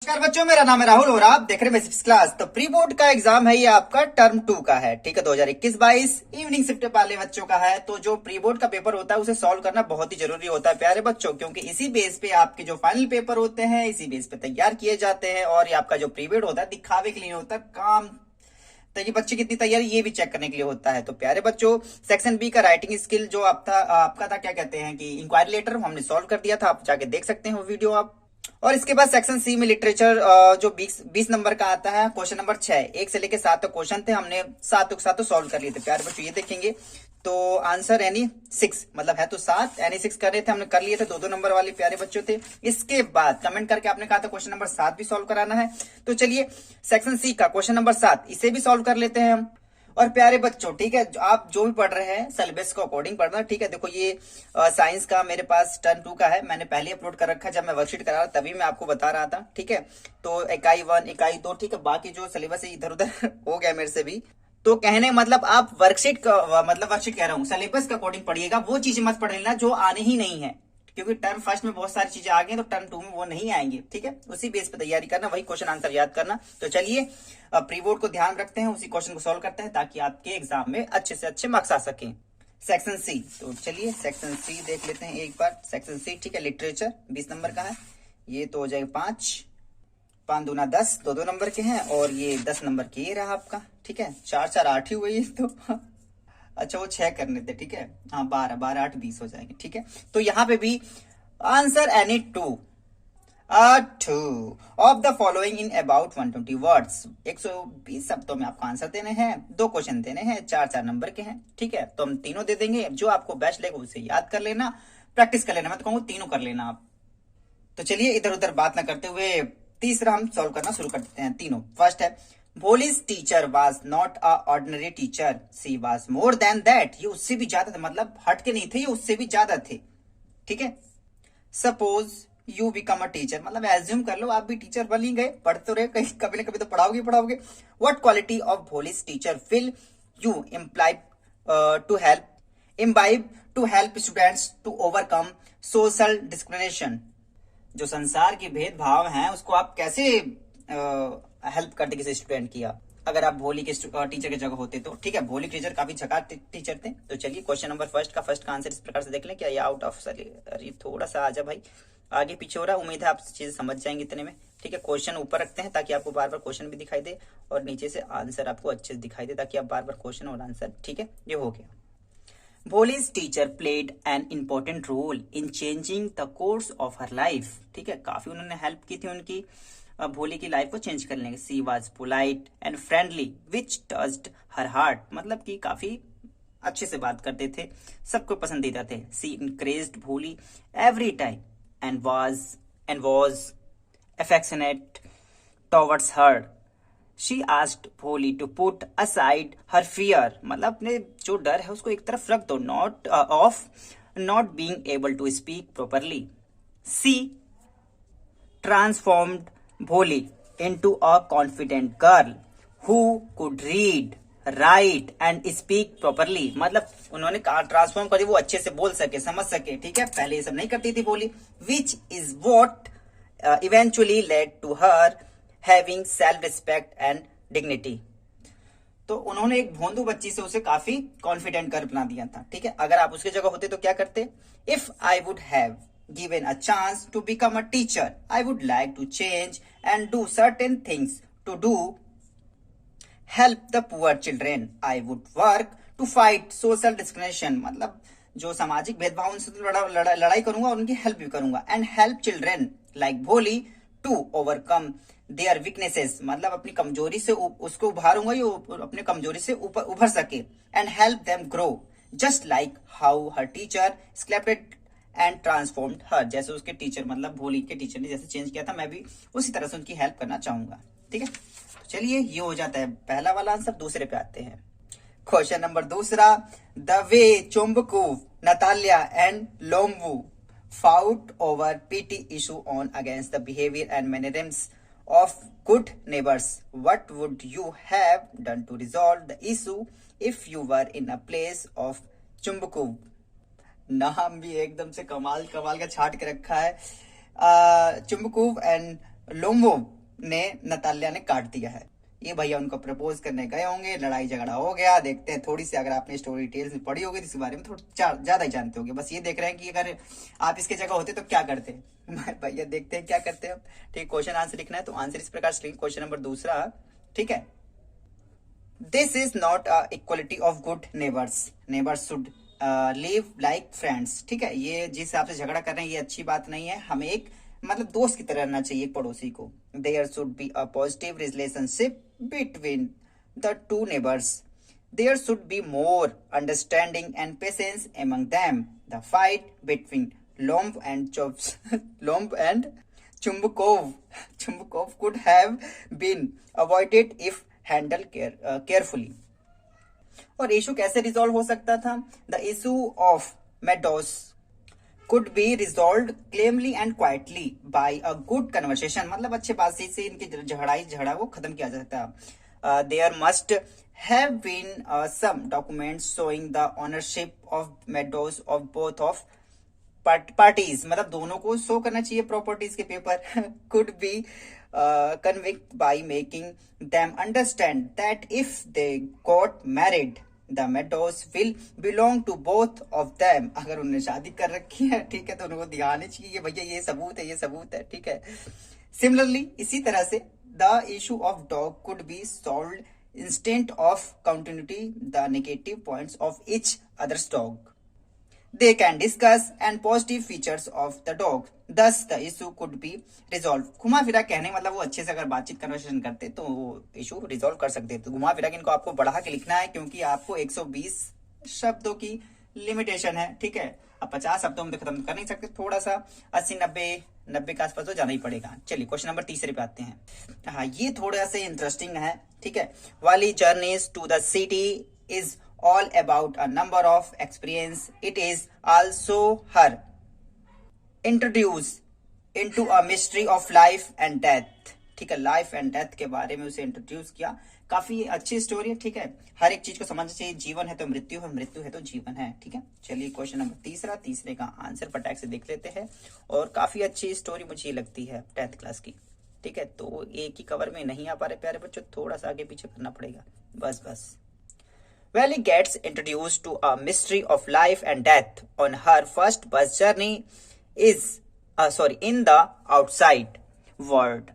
नमस्कार बच्चों, मेरा नाम है राहुल और आप देख रहे हैं बेसिक्स क्लास। तो प्री बोर्ड का एग्जाम है, ये आपका टर्म 2 का है, ठीक है। 2021-22 इवनिंग शिफ्ट वाले बच्चों का है। तो जो प्री बोर्ड का पेपर होता है उसे सॉल्व करना बहुत ही जरूरी होता है प्यारे बच्चों, क्योंकि इसी बेस पे आपके जो फाइनल पेपर होते हैं इसी बेस पे तैयार किए जाते हैं। और ये आपका जो प्री बोर्ड होता है दिखावे के लिए होता है, काम तो ये बच्चे कितनी तैयारी ये भी चेक करने के लिए होता है। तो प्यारे बच्चों, सेक्शन बी का राइटिंग स्किल जो आपका था क्या कहते हैं कि इंक्वायरी लेटर हमने सॉल्व कर दिया था, आप जाके देख सकते हैं वो वीडियो आप। और इसके बाद सेक्शन सी में लिटरेचर जो 20 नंबर का आता है, क्वेश्चन नंबर 6, 1 से लेके 7 तक क्वेश्चन थे, हमने 7 के 7 तो सॉल्व कर लिए थे प्यारे बच्चों। ये देखेंगे तो आंसर यानी 6 मतलब है तो 7 यानी 6 कर रहे थे, हमने कर लिए थे, 2-2 नंबर वाले प्यारे बच्चों थे। इसके बाद कमेंट करके आपने कहा था क्वेश्चन नंबर 7 भी सॉल्व कराना है। तो चलिए सेक्शन सी का क्वेश्चन नंबर 7 इसे भी सॉल्व कर लेते हैं हम। और प्यारे बच्चों ठीक है, आप जो भी पढ़ रहे हैं सिलेबस के अकॉर्डिंग पढ़ना, ठीक है। देखो ये साइंस का मेरे पास टर्म 2 का है, मैंने पहले अपलोड कर रखा है, जब मैं वर्कशीट करा रहा तभी मैं आपको बता रहा था, ठीक है। तो इकाई 1 इकाई 2, ठीक है, बाकी जो सिलेबस है इधर उधर हो गया मेरे से भी। तो कहने मतलब आप वर्कशीट का मतलब वर्कशीट कह रहा हूँ, सिलेबस के अकॉर्डिंग पढ़िएगा, वो चीज मत पढ़ लेना जो आने ही नहीं है, क्योंकि टर्म फर्स्ट में बहुत सारी चीजें आ गई तो टर्म 2 में वो नहीं आएंगे, ठीक है। उसी बेस पे तैयारी करना, वही क्वेश्चन आंसर याद करना। तो चलिए प्री बोर्ड को ध्यान रखते हैं, उसी क्वेश्चन को सॉल्व करते हैं ताकि आपके एग्जाम में अच्छे से अच्छे मार्क्स आ सके। सेक्शन सी, तो चलिए सेक्शन सी देख लेते हैं एक बार। सेक्शन सी ठीक है, लिटरेचर 20 नंबर का है, ये तो हो जाएगा 5 5 दूना 10, 2-2 नंबर के हैं, और ये 10 नंबर के ये रहा आपका, ठीक है। 4-4 8 ही हुई तो अच्छा वो 6 करने थे, ठीक है। हाँ 12 8 20 हो जाएंगे, ठीक है। तो यहाँ पे भी answer any two of the following in about 120 words. 120 शब्दों में आपको आंसर देने हैं, 2 क्वेश्चन देने हैं, 4-4 नंबर के हैं, ठीक है। तो हम तीनों दे देंगे, जो आपको बेस्ट लगे उसे याद कर लेना, प्रैक्टिस कर लेना, मैं तो कहूँ तीनों कर लेना आप। तो चलिए इधर उधर बात ना करते हुए तीसरा हम सॉल्व करना शुरू कर देते हैं तीनों। फर्स्ट है, Bholi's teacher was not a ordinary teacher, she was more than that. ये उससे भी ज्यादा था, मतलब हट के नहीं थे, ये उससे भी ज्यादा थे, ठीक है। Suppose you become a teacher, मतलब एज्यूम कर लो आप भी टीचर बन ही गए, पढ़ तो रहे, कहीं कभी ना कभी तो पढ़ाओगे पढ़ाओगे। What quality of Bholi's teacher will you imbibe to help students to overcome social discrimination. जो संसार के भेदभाव हैं उसको आप कैसे हेल्प करते किसी स्टूडेंट की आप, अगर आप भोली के टीचर की जगह होते तो, ठीक है। भोली टीचर काफी झकास टीचर थे। तो चलिए क्वेश्चन नंबर फर्स्ट का आंसर इस प्रकार से देख लें, क्या ये आउट ऑफ, अरे थोड़ा सा आजा भाई, आगे पीछे हो रहा है, उम्मीद है आप चीजें समझ जाएंगे इतने में, ठीक है। क्वेश्चन ऊपर रखते हैं ताकि आपको बार बार क्वेश्चन भी दिखाई दे और नीचे से आंसर आपको अच्छे से दिखाई दे, ताकि आप बार बार क्वेश्चन और आंसर, ठीक है। ये हो गया। Boli's teacher played an important role in changing the course of her life, ठीक है, काफी उन्होंने हेल्प की थी उनकी भोली की लाइफ को चेंज करने के। She was polite and friendly which touched her heart, मतलब कि काफी अच्छे से बात करते थे, सबको पसंदीदा थे। She encouraged Bholi every time and was affectionate towards her. She asked Bholi to put aside her fear, मतलब अपने जो डर है उसको एक तरफ रख दो, not being able to speak properly. She transformed Bholi into a confident girl who could read write and speak properly, मतलब उन्होंने ट्रांसफॉर्म करी, वो अच्छे से बोल सके समझ सके, ठीक है। पहले ये सब नहीं करती थी भोली। Which is what eventually led to her having self respect and dignity. तो उन्होंने एक भोंदू बच्ची से उसे काफी कॉन्फिडेंट कर बना दिया था, ठीक है। अगर आप उसकी जगह होते तो क्या करते? If I would have given a chance to become a teacher I would like to change and do certain things to do help the poor children. I would work to fight social discrimination, मतलब जो सामाजिक भेदभाव उनसे तो लड़ाई करूंगा और उनकी हेल्प भी करूंगा। एंड हेल्प चिल्ड्रेन लाइक भोली टू ओवरकम देयर वीकनेसेस, मतलब अपनी कमजोरी से उसको उभारूंगा, ये अपने कमजोरी से उभर सके। And help them grow just like how her teacher sculpted and transformed her, जैसे उसके टीचर मतलब भोली के टीचर ने जैसे चेंज किया था, मैं भी उसी तरह से उनकी हेल्प करना चाहूंगा, ठीक है। तो चलिए ये हो जाता है पहला वाला आंसर। दूसरे पे आते हैं। क्वेश्चन नंबर दूसरा, the way Chumbakov Natalia and Lombu fought over petty issue on against the behavior and mannerisms of good neighbors. What would you have done to resolve the issue if you were in a place of Chumbakov? नाम भी एकदम से कमाल कमाल का छाट के रखा है। चुम्बकूव एंड लोम्बो, ने नताल्या ने काट दिया है। ये भैया उनको प्रपोज करने गए होंगे, लड़ाई झगड़ा हो गया। देखते हैं थोड़ी सी, अगर आपने स्टोरी डिटेल्स में पढ़ी होगी तो इसके बारे में थोड़ा ज्यादा ही जानते होंगे। बस ये देख रहे हैं कि अगर आप इसके जगह होते तो क्या करते। भैया देखते हैं क्या करते हैं। ठीक, क्वेश्चन आंसर लिखना है तो आंसर इस प्रकार से लिखें। क्वेश्चन नंबर दूसरा, ठीक है, this is not a equality of good neighbours, neighbours should live like friends. ठीक है, ये जिस हिसाब से झगड़ा कर रहे हैं ये अच्छी बात नहीं है। हमें एक मतलब दोस्त की तरह रहना चाहिए एक पड़ोसी को। There should be a positive relationship between the two neighbours. There should be more understanding and patience among them. The fight between Lomb and Chops Lomb and Chumbakov could have been avoided if handled carefully. और issue कैसे resolve हो सकता था? The issue of Meadows could be resolved calmly and quietly by a good conversation. मतलब अच्छे बातचीत से इनकी झगड़ा वो खत्म किया जा सकता है। There must have been some documents showing the ownership of Meadows of both of parties, मतलब दोनों को शो करना चाहिए प्रॉपर्टीज के paper. Could be convict by making them understand that if they got married the meadows will belong to both of them. अगर उन्होंने शादी कर रखी है, ठीक है, तो उनको दिखाने चाहिए भैया ये सबूत है, ये सबूत है। ठीक है, सिमिलरली इसी तरह से the issue of dog could be solved instant of continuity the negative points of each others dog. They can discuss and positive features of the dog. Thus the issue could be resolved. घुमा फिरा कहने मतलब वो अच्छे से अगर बातचीत conversation करते तो वो इशू रिजॉल्व कर सकते। तो घुमा फिरा के इनको आपको बढ़ा के लिखना है क्योंकि आपको 120 शब्दों की लिमिटेशन है। ठीक है, अब 50 शब्दों में तो खत्म कर नहीं सकते, थोड़ा सा 80-90 के आसपास तो जाना ही पड़ेगा। चलिए क्वेश्चन नंबर तीसरे पे आते हैं। हाँ, ये थोड़ा सा इंटरेस्टिंग है। ठीक है, वाली journeys to the city is all about a number of experience. It is also her introduced into a mystery of life and death. ठीक है, लाइफ एंड डेथ के बारे में उसे इंट्रोड्यूस किया। काफी अच्छी स्टोरी है। ठीक है, हर एक चीज को समझना चाहिए। जीवन है तो मृत्यु है, मृत्यु है तो जीवन है। ठीक है, चलिए क्वेश्चन नंबर तीसरा, तीसरे का आंसर फटाक से देख लेते हैं। और काफी अच्छी स्टोरी मुझे लगती है 10th क्लास की। ठीक है, तो एक ही कवर में नहीं आ पा रहे प्यारे बच्चों, थोड़ा सा आगे पीछे करना पड़ेगा। बस Valley gets introduced to a mystery of life and death on her first bus journey in the outside world.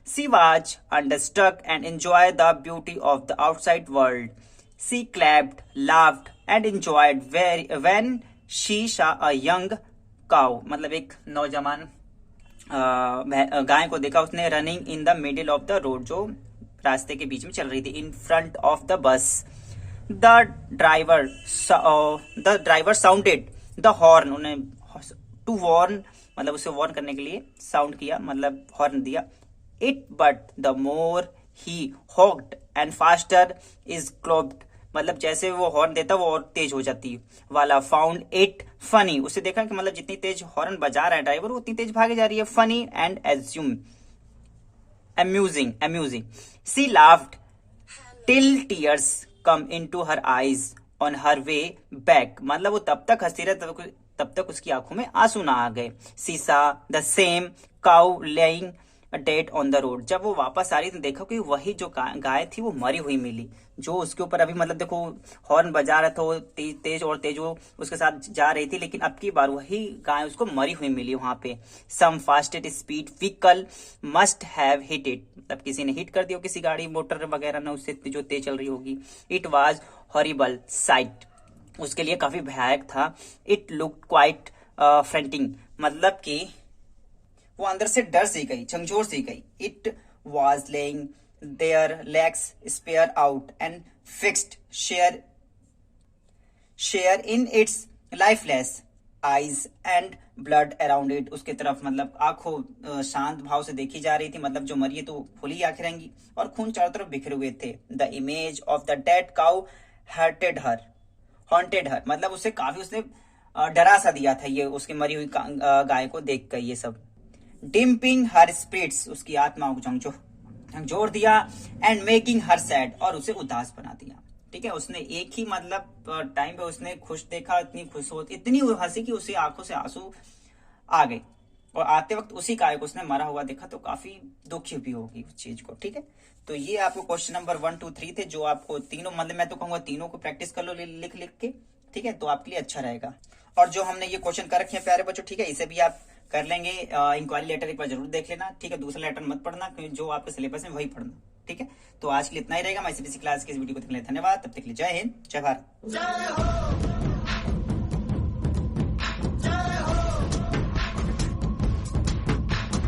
She was unstuck and enjoyed the beauty of the outside world. She clapped, laughed, and enjoyed when she saw a young cow. मतलब एक नौजवान गाय को देखा उसने, running in the middle of the road, जो रास्ते के बीच में चल रही थी, in front of the bus. The driver sounded the horn. उन्हें to warn मतलब उसे वार्न करने के लिए साउंड किया, मतलब हॉर्न दिया। It but the more he honked and faster is clopped, मतलब जैसे वो हॉर्न देता वो और तेज हो जाती है। वाला found it funny, उसे देखा कि मतलब जितनी तेज हॉर्न बजा रहा है ड्राइवर उतनी तेज भागे जा रही है। Funny and amusing. She laughed till tears come into her eyes on her way back, मतलब वो तब तक हंसती रही तब तक उसकी आंखों में आंसू ना आ गए। She saw the same cow laying dead on the road, जब वो वापस आ रही तो देखा कि वही जो गाय थी वो मरी हुई मिली, जो उसके ऊपर अभी मतलब देखो हॉर्न बजा रहा था वो तेज और तेज वो उसके साथ जा रही थी, लेकिन अब की बार वही गाय उसको मरी हुई मिली वहां पे। Some fasted speed vehicle must have hit it, मतलब किसी ने हिट कर दिया किसी गाड़ी मोटर वगैरह ने उससे जो तेज चल रही होगी। इट वॉज हॉरिबल साइट, उसके लिए काफी भयानक था। इट लुक क्वाइट फ्रंटिंग, मतलब कि वो अंदर से डर सी गई, झंझोर सी गई। It was laying there legs spare out and fixed stare in its lifeless eyes and blood around it, उसके तरफ मतलब आंखों शांत भाव से देखी जा रही थी, मतलब जो मरी है तो खुली आंखें रहेंगी, और खून चारों तरफ बिखरे हुए थे। The image of the dead cow haunted her, मतलब उसे काफी उसने डरा सा दिया था ये उसकी मरी हुई गाय को देख कर ये सब। डिम्पिंग हर स्पिरिट्स, उसकी आत्माओं को झंझोर दिया। एंड मेकिंग हर सैड, और उसे उदास बना दिया। ठीक है, उसने एक ही मतलब टाइम पे उसने खुश देखा, इतनी खुश हो, इतनी हंसी कि उसे आंखों से आंसू आ गए। और आते वक्त उसी गाय को उसने मारा हुआ देखा तो काफी दुखी भी होगी उस चीज को। ठीक है, तो ये आपको क्वेश्चन नंबर 1, 2, 3 थे, जो आपको तीनों, मतलब मैं तो कहूंगा तीनों को प्रैक्टिस कर लो लिख लिख के। ठीक है, तो आपके लिए अच्छा रहेगा। और जो हमने ये क्वेश्चन कर रखे हैं प्यारे बच्चों, ठीक है, इसे भी आप कर लेंगे। इंक्वायरी लेटर एक बार जरूर देख लेना। ठीक है, दूसरा लेटर मत पढ़ना, क्योंकि जो आपके सिलेबस में वही पढ़ना। ठीक है, तो आज के लिए इतना ही रहेगा। मैं सीबीएसई क्लास की इस वीडियो को देखने के लिए धन्यवाद। तब तक के लिए जय हिंद, जय भारत।